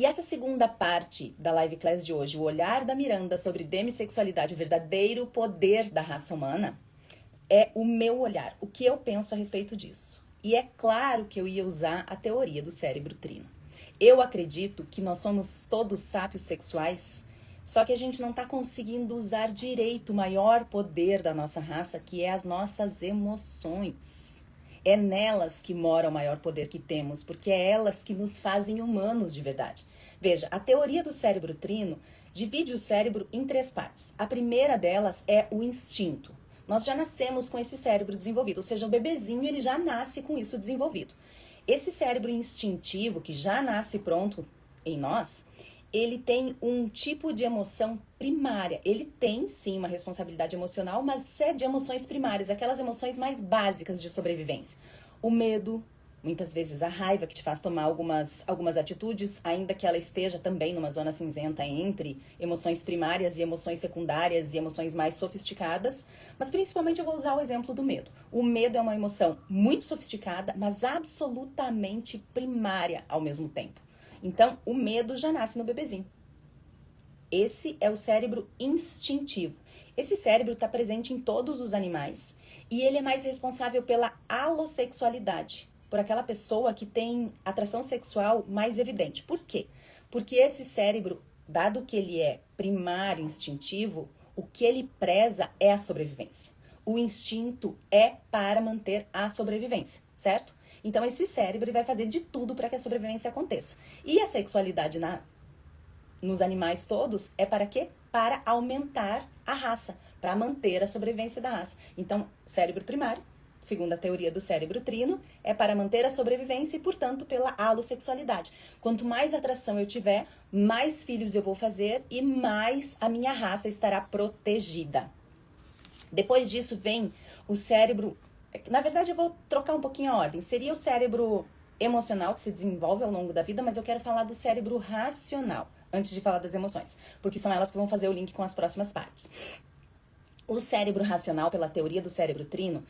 E essa segunda parte da live class de hoje, o olhar da Miranda sobre demissexualidade, o verdadeiro poder da raça humana, é o meu olhar, o que eu penso a respeito disso. E é claro que eu ia usar a teoria do cérebro trino. Eu acredito que nós somos todos sábios sexuais, só que a gente não está conseguindo usar direito o maior poder da nossa raça, que é as nossas emoções. É nelas que mora o maior poder que temos, porque é elas que nos fazem humanos de verdade. Veja, a teoria do cérebro trino divide o cérebro em 3 partes. A primeira delas é o instinto. Nós já nascemos com esse cérebro desenvolvido, ou seja, o bebezinho ele já nasce com isso desenvolvido. Esse cérebro instintivo, que já nasce pronto em nós, ele tem um tipo de emoção primária. Ele tem, sim, uma responsabilidade emocional, mas é de emoções primárias, aquelas emoções mais básicas de sobrevivência. O medo, muitas vezes a raiva, que te faz tomar algumas atitudes, ainda que ela esteja também numa zona cinzenta entre emoções primárias e emoções secundárias e emoções mais sofisticadas. Mas principalmente eu vou usar o exemplo do medo. O medo é uma emoção muito sofisticada, mas absolutamente primária ao mesmo tempo. Então, o medo já nasce no bebezinho. Esse é o cérebro instintivo. Esse cérebro está presente em todos os animais e ele é mais responsável pela alossexualidade, por aquela pessoa que tem atração sexual mais evidente. Por quê? Porque esse cérebro, dado que ele é primário, instintivo, o que ele preza é a sobrevivência. O instinto é para manter a sobrevivência, certo? Então, esse cérebro vai fazer de tudo para que a sobrevivência aconteça. E a sexualidade nos animais todos é para quê? Para aumentar a raça, para manter a sobrevivência da raça. Então, o cérebro primário, segundo a teoria do cérebro trino, é para manter a sobrevivência e, portanto, pela alossexualidade. Quanto mais atração eu tiver, mais filhos eu vou fazer e mais a minha raça estará protegida. Depois disso vem o cérebro... Na verdade, eu vou trocar um pouquinho a ordem. Seria o cérebro emocional que se desenvolve ao longo da vida, mas eu quero falar do cérebro racional, antes de falar das emoções, porque são elas que vão fazer o link com as próximas partes. O cérebro racional, pela teoria do cérebro trino,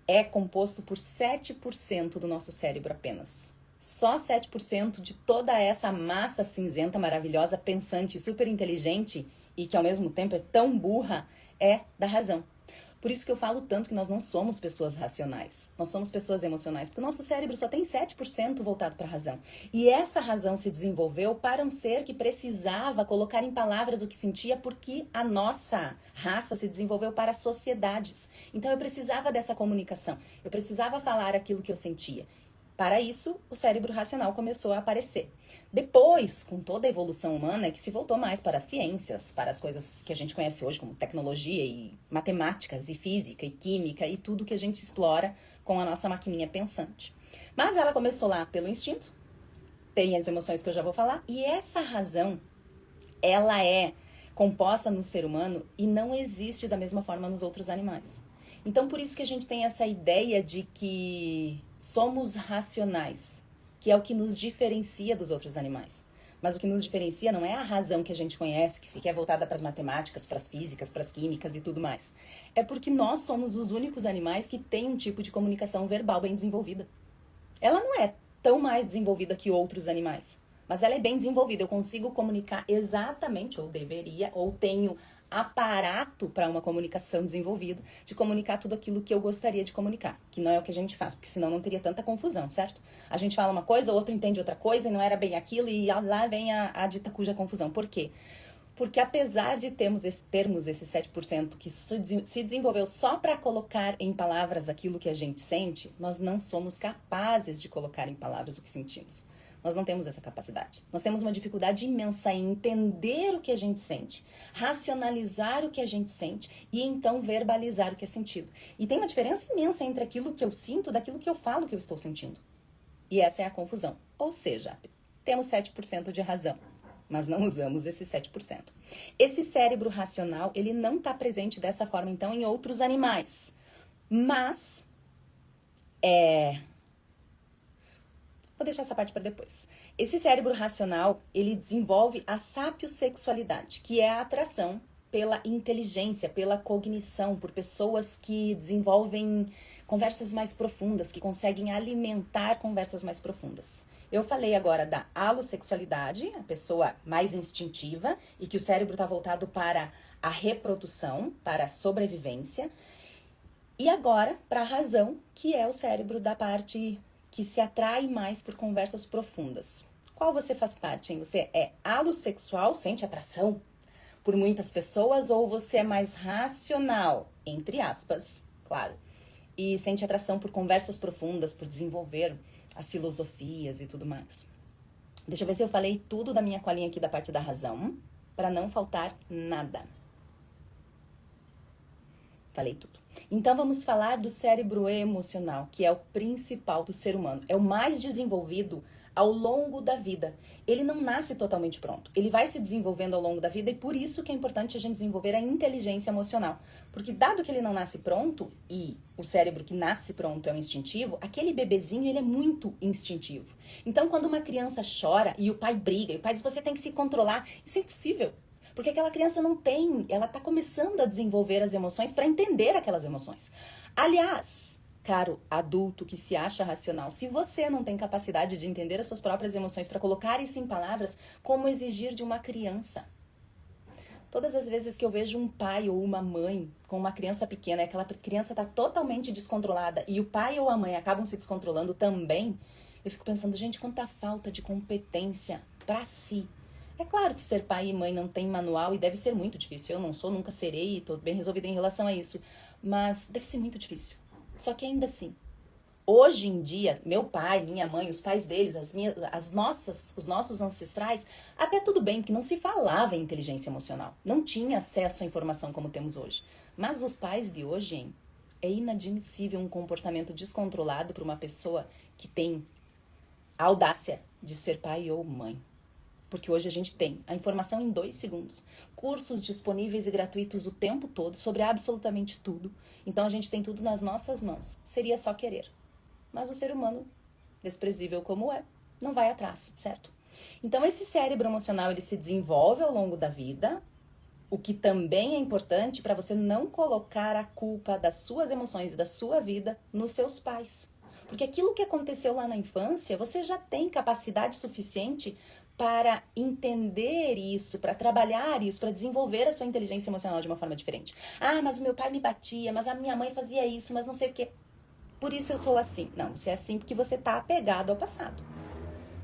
é composto por 7% do nosso cérebro apenas. Só 7% de toda essa massa cinzenta, maravilhosa, pensante, super inteligente e que ao mesmo tempo é tão burra, é da razão. Por isso que eu falo tanto que nós não somos pessoas racionais. Nós somos pessoas emocionais, porque o nosso cérebro só tem 7% voltado para a razão. E essa razão se desenvolveu para um ser que precisava colocar em palavras o que sentia, porque a nossa raça se desenvolveu para sociedades. Então eu precisava dessa comunicação. Eu precisava falar aquilo que eu sentia. Para isso, o cérebro racional começou a aparecer. Depois, com toda a evolução humana, é que se voltou mais para as ciências, para as coisas que a gente conhece hoje, como tecnologia e matemáticas e física e química e tudo que a gente explora com a nossa maquininha pensante. Mas ela começou lá pelo instinto, tem as emoções que eu já vou falar, e essa razão, ela é composta no ser humano e não existe da mesma forma nos outros animais. Então, por isso que a gente tem essa ideia de que somos racionais, que é o que nos diferencia dos outros animais. Mas o que nos diferencia não é a razão que a gente conhece, que é voltada para as matemáticas, para as físicas, para as químicas e tudo mais. É porque nós somos os únicos animais que têm um tipo de comunicação verbal bem desenvolvida. Ela não é tão mais desenvolvida que outros animais, mas ela é bem desenvolvida. Eu consigo comunicar exatamente, ou deveria, ou tenho aparato para uma comunicação desenvolvida, de comunicar tudo aquilo que eu gostaria de comunicar, que não é o que a gente faz, porque senão não teria tanta confusão, certo? A gente fala uma coisa, o outro entende outra coisa e não era bem aquilo e lá vem a dita cuja confusão. Por quê? Porque apesar de termos esse 7% que se desenvolveu só para colocar em palavras aquilo que a gente sente, nós não somos capazes de colocar em palavras o que sentimos. Nós não temos essa capacidade. Nós temos uma dificuldade imensa em entender o que a gente sente, racionalizar o que a gente sente e então verbalizar o que é sentido. E tem uma diferença imensa entre aquilo que eu sinto daquilo que eu falo que eu estou sentindo. E essa é a confusão. Ou seja, temos 7% de razão, mas não usamos esse 7%. Esse cérebro racional, ele não está presente dessa forma, então, em outros animais. Mas, vou deixar essa parte para depois. Esse cérebro racional, ele desenvolve a sapiosexualidade, que é a atração pela inteligência, pela cognição, por pessoas que desenvolvem conversas mais profundas, que conseguem alimentar conversas mais profundas. Eu falei agora da alossexualidade, a pessoa mais instintiva e que o cérebro está voltado para a reprodução, para a sobrevivência. E agora, para a razão, que é o cérebro da parte que se atrai mais por conversas profundas. Qual você faz parte, hein? Você é alossexual, sente atração por muitas pessoas, ou você é mais racional, entre aspas, claro, e sente atração por conversas profundas, por desenvolver as filosofias e tudo mais? Deixa eu ver se eu falei tudo da minha colinha aqui da parte da razão, para não faltar nada. Falei tudo. Então vamos falar do cérebro emocional, que é o principal do ser humano. É o mais desenvolvido ao longo da vida. Ele não nasce totalmente pronto. Ele vai se desenvolvendo ao longo da vida e por isso que é importante a gente desenvolver a inteligência emocional. Porque dado que ele não nasce pronto e o cérebro que nasce pronto é um instintivo, aquele bebezinho ele é muito instintivo. Então quando uma criança chora e o pai briga, e o pai diz você tem que se controlar, isso é impossível. Porque aquela criança não tem, ela está começando a desenvolver as emoções para entender aquelas emoções. Aliás, caro adulto que se acha racional, se você não tem capacidade de entender as suas próprias emoções para colocar isso em palavras, como exigir de uma criança? Todas as vezes que eu vejo um pai ou uma mãe com uma criança pequena, aquela criança está totalmente descontrolada e o pai ou a mãe acabam se descontrolando também, eu fico pensando, gente, quanta falta de competência para si. É claro que ser pai e mãe não tem manual e deve ser muito difícil. Eu não sou, nunca serei e estou bem resolvida em relação a isso. Mas deve ser muito difícil. Só que ainda assim, hoje em dia, meu pai, minha mãe, os pais deles, os nossos ancestrais, até tudo bem, porque não se falava em inteligência emocional. Não tinha acesso à informação como temos hoje. Mas os pais de hoje, hein, é inadmissível um comportamento descontrolado para uma pessoa que tem a audácia de ser pai ou mãe. Porque hoje a gente tem a informação em 2 segundos. Cursos disponíveis e gratuitos o tempo todo sobre absolutamente tudo. Então a gente tem tudo nas nossas mãos. Seria só querer. Mas o ser humano, desprezível como é, não vai atrás, certo? Então esse cérebro emocional ele se desenvolve ao longo da vida. O que também é importante para você não colocar a culpa das suas emoções e da sua vida nos seus pais. Porque aquilo que aconteceu lá na infância, você já tem capacidade suficiente para entender isso, para trabalhar isso, para desenvolver a sua inteligência emocional de uma forma diferente. Ah, mas o meu pai me batia, mas a minha mãe fazia isso, mas não sei o quê. Por isso eu sou assim. Não, você é assim porque você está apegado ao passado.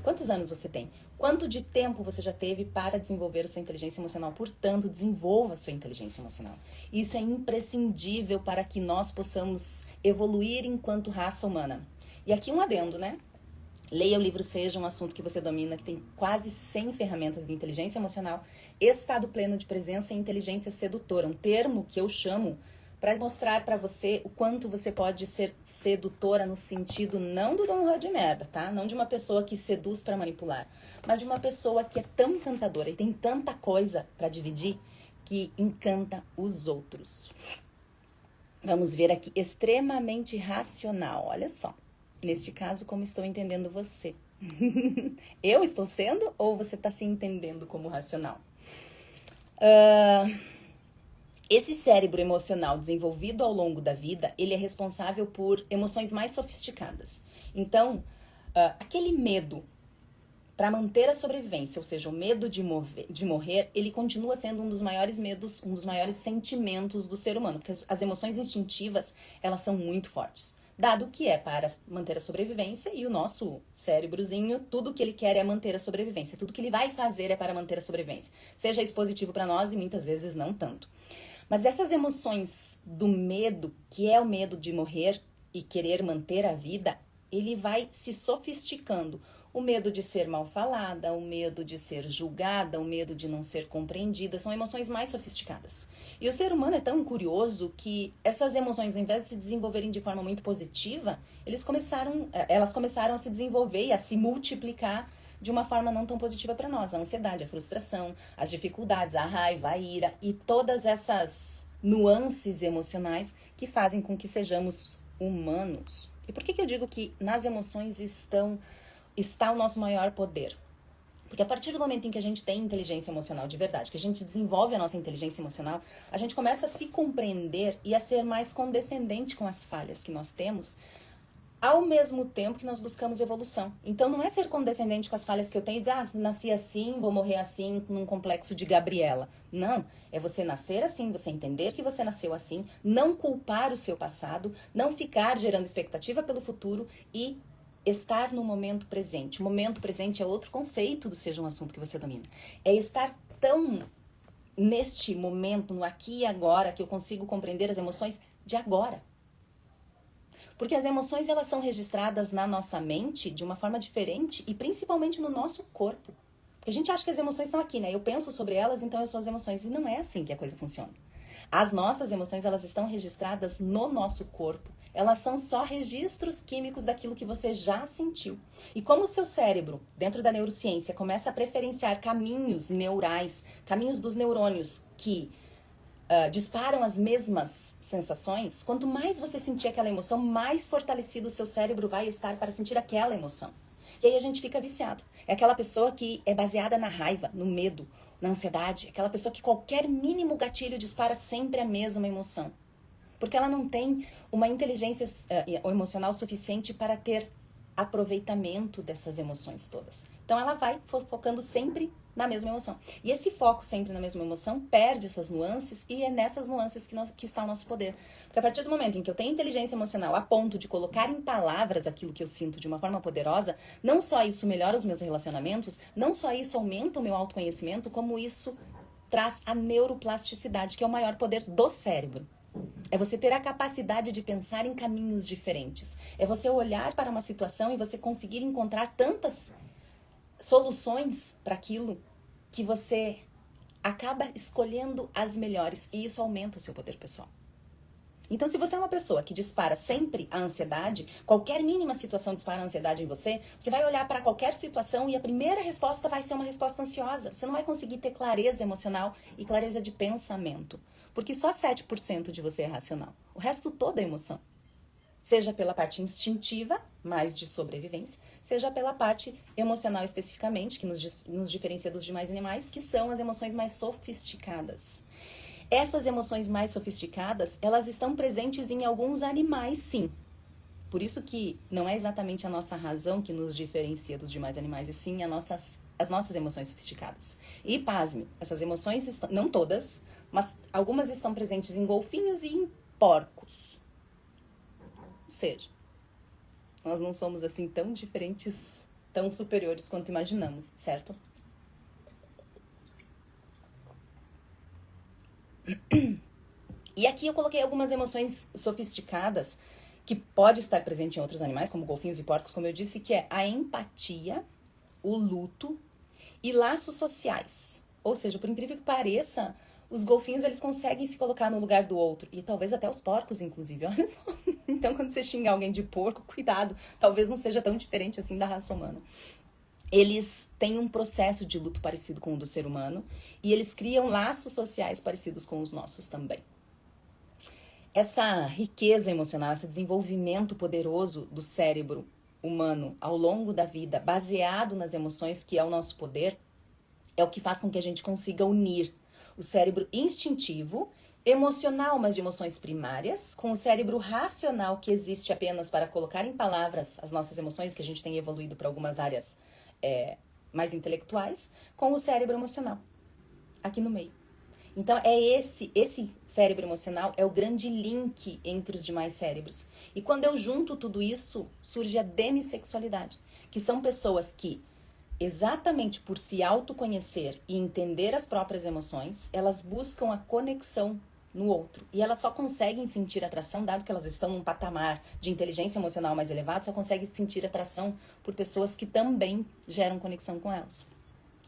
Quantos anos você tem? Quanto de tempo você já teve para desenvolver a sua inteligência emocional? Portanto, desenvolva a sua inteligência emocional. Isso é imprescindível para que nós possamos evoluir enquanto raça humana. E aqui um adendo, né? Leia o livro Seja um Assunto que Você Domina, que tem quase 100 ferramentas de inteligência emocional, estado pleno de presença e inteligência sedutora. Um termo que eu chamo para mostrar para você o quanto você pode ser sedutora no sentido não do Dom Juan de merda, tá? Não de uma pessoa que seduz para manipular, mas de uma pessoa que é tão encantadora e tem tanta coisa para dividir que encanta os outros. Vamos ver aqui, extremamente racional, olha só. Neste caso, como estou entendendo você? Eu estou sendo ou você está se entendendo como racional? Esse cérebro emocional desenvolvido ao longo da vida, ele é responsável por emoções mais sofisticadas. Então, aquele medo para manter a sobrevivência, ou seja, o medo de morrer, ele continua sendo um dos maiores medos, um dos maiores sentimentos do ser humano, porque as emoções instintivas, elas são muito fortes. Dado que é para manter a sobrevivência e o nosso cérebrozinho, tudo que ele quer é manter a sobrevivência. Tudo que ele vai fazer é para manter a sobrevivência. Seja isso positivo para nós e muitas vezes não tanto. Mas essas emoções do medo, que é o medo de morrer e querer manter a vida, ele vai se sofisticando. O medo de ser mal falada, o medo de ser julgada, o medo de não ser compreendida, são emoções mais sofisticadas. E o ser humano é tão curioso que essas emoções, ao invés de se desenvolverem de forma muito positiva, elas começaram a se desenvolver e a se multiplicar de uma forma não tão positiva para nós. A ansiedade, a frustração, as dificuldades, a raiva, a ira e todas essas nuances emocionais que fazem com que sejamos humanos. E por que eu digo que nas emoções está o nosso maior poder? Porque a partir do momento em que a gente tem inteligência emocional de verdade, que a gente desenvolve a nossa inteligência emocional, a gente começa a se compreender e a ser mais condescendente com as falhas que nós temos, ao mesmo tempo que nós buscamos evolução. Então não é ser condescendente com as falhas que eu tenho e dizer, nasci assim, vou morrer assim, num complexo de Gabriela. Não, é você nascer assim, você entender que você nasceu assim, não culpar o seu passado, não ficar gerando expectativa pelo futuro e estar no momento presente. O momento presente é outro conceito do Seja um Assunto que você domina. É estar tão neste momento, no aqui e agora, que eu consigo compreender as emoções de agora. Porque as emoções, elas são registradas na nossa mente de uma forma diferente e principalmente no nosso corpo. Porque a gente acha que as emoções estão aqui, né? Eu penso sobre elas, então eu sou as emoções. E não é assim que a coisa funciona. As nossas emoções, elas estão registradas no nosso corpo. Elas são só registros químicos daquilo que você já sentiu. E como o seu cérebro, dentro da neurociência, começa a preferenciar caminhos neurais, caminhos dos neurônios que disparam as mesmas sensações, quanto mais você sentir aquela emoção, mais fortalecido o seu cérebro vai estar para sentir aquela emoção. E aí a gente fica viciado. É aquela pessoa que é baseada na raiva, no medo, na ansiedade. Aquela pessoa que qualquer mínimo gatilho dispara sempre a mesma emoção. Porque ela não tem uma inteligência emocional suficiente para ter aproveitamento dessas emoções todas. Então ela vai focando sempre na mesma emoção. E esse foco sempre na mesma emoção perde essas nuances e é nessas nuances que está o nosso poder. Porque a partir do momento em que eu tenho inteligência emocional a ponto de colocar em palavras aquilo que eu sinto de uma forma poderosa, não só isso melhora os meus relacionamentos, não só isso aumenta o meu autoconhecimento, como isso traz a neuroplasticidade, que é o maior poder do cérebro. É você ter a capacidade de pensar em caminhos diferentes. É você olhar para uma situação e você conseguir encontrar tantas soluções para aquilo que você acaba escolhendo as melhores. E isso aumenta o seu poder pessoal. Então, se você é uma pessoa que dispara sempre a ansiedade, qualquer mínima situação dispara a ansiedade em você, você vai olhar para qualquer situação e a primeira resposta vai ser uma resposta ansiosa. Você não vai conseguir ter clareza emocional e clareza de pensamento. Porque só 7% de você é racional. O resto todo é emoção. Seja pela parte instintiva, mais de sobrevivência, seja pela parte emocional especificamente, que nos diferencia dos demais animais, que são as emoções mais sofisticadas. Essas emoções mais sofisticadas, elas estão presentes em alguns animais, sim. Por isso que não é exatamente a nossa razão que nos diferencia dos demais animais, e sim as nossas emoções sofisticadas. E pasme, essas emoções, não todas, mas algumas estão presentes em golfinhos e em porcos. Ou seja, nós não somos assim tão diferentes, tão superiores quanto imaginamos, certo? E aqui eu coloquei algumas emoções sofisticadas que pode estar presente em outros animais, como golfinhos e porcos, como eu disse, que é a empatia, o luto e laços sociais. Ou seja, por incrível que pareça, os golfinhos, eles conseguem se colocar no lugar do outro. E talvez até os porcos, inclusive. Olha só. Então, quando você xinga alguém de porco, cuidado. Talvez não seja tão diferente assim da raça humana. Eles têm um processo de luto parecido com o do ser humano. E eles criam laços sociais parecidos com os nossos também. Essa riqueza emocional, esse desenvolvimento poderoso do cérebro humano ao longo da vida, baseado nas emoções, que é o nosso poder, é o que faz com que a gente consiga unir o cérebro instintivo, emocional, mas de emoções primárias, com o cérebro racional, que existe apenas para colocar em palavras as nossas emoções, que a gente tem evoluído para algumas áreas mais intelectuais, com o cérebro emocional, aqui no meio. Então, esse cérebro emocional é o grande link entre os demais cérebros. E quando eu junto tudo isso, surge a demissexualidade, que são pessoas que, exatamente por se autoconhecer e entender as próprias emoções, elas buscam a conexão no outro. E elas só conseguem sentir atração, dado que elas estão num patamar de inteligência emocional mais elevado, só conseguem sentir atração por pessoas que também geram conexão com elas.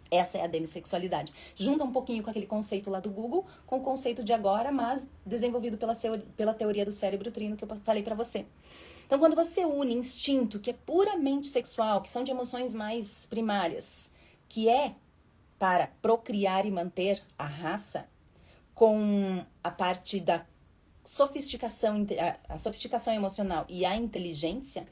Essa é a demissexualidade. Junta um pouquinho com aquele conceito lá do Google, com o conceito de agora, mas desenvolvido pela teoria do cérebro trino que eu falei pra você. Então, quando você une instinto, que é puramente sexual, que são de emoções mais primárias, que é para procriar e manter a raça, com a parte da sofisticação, a sofisticação emocional e a inteligência,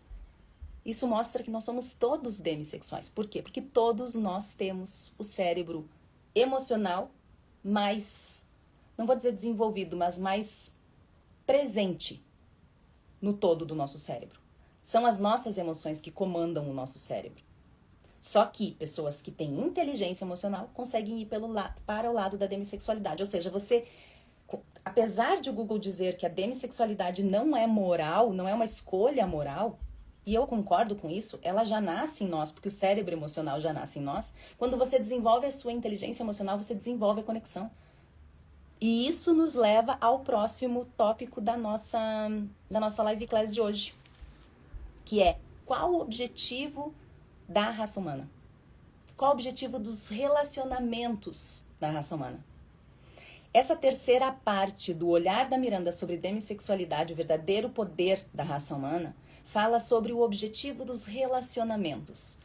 isso mostra que nós somos todos demissexuais. Por quê? Porque todos nós temos o cérebro emocional mais, não vou dizer desenvolvido, mas mais presente no todo do nosso cérebro. São as nossas emoções que comandam o nosso cérebro. Só que pessoas que têm inteligência emocional conseguem ir para o lado da demissexualidade. Ou seja, você, apesar de o Google dizer que a demissexualidade não é moral, não é uma escolha moral, e eu concordo com isso, ela já nasce em nós, porque o cérebro emocional já nasce em nós. Quando você desenvolve a sua inteligência emocional, você desenvolve a conexão. E isso nos leva ao próximo tópico da nossa live class de hoje, que é: qual o objetivo da raça humana? Qual o objetivo dos relacionamentos da raça humana? Essa terceira parte do olhar da Miranda sobre demissexualidade, o verdadeiro poder da raça humana, fala sobre o objetivo dos relacionamentos.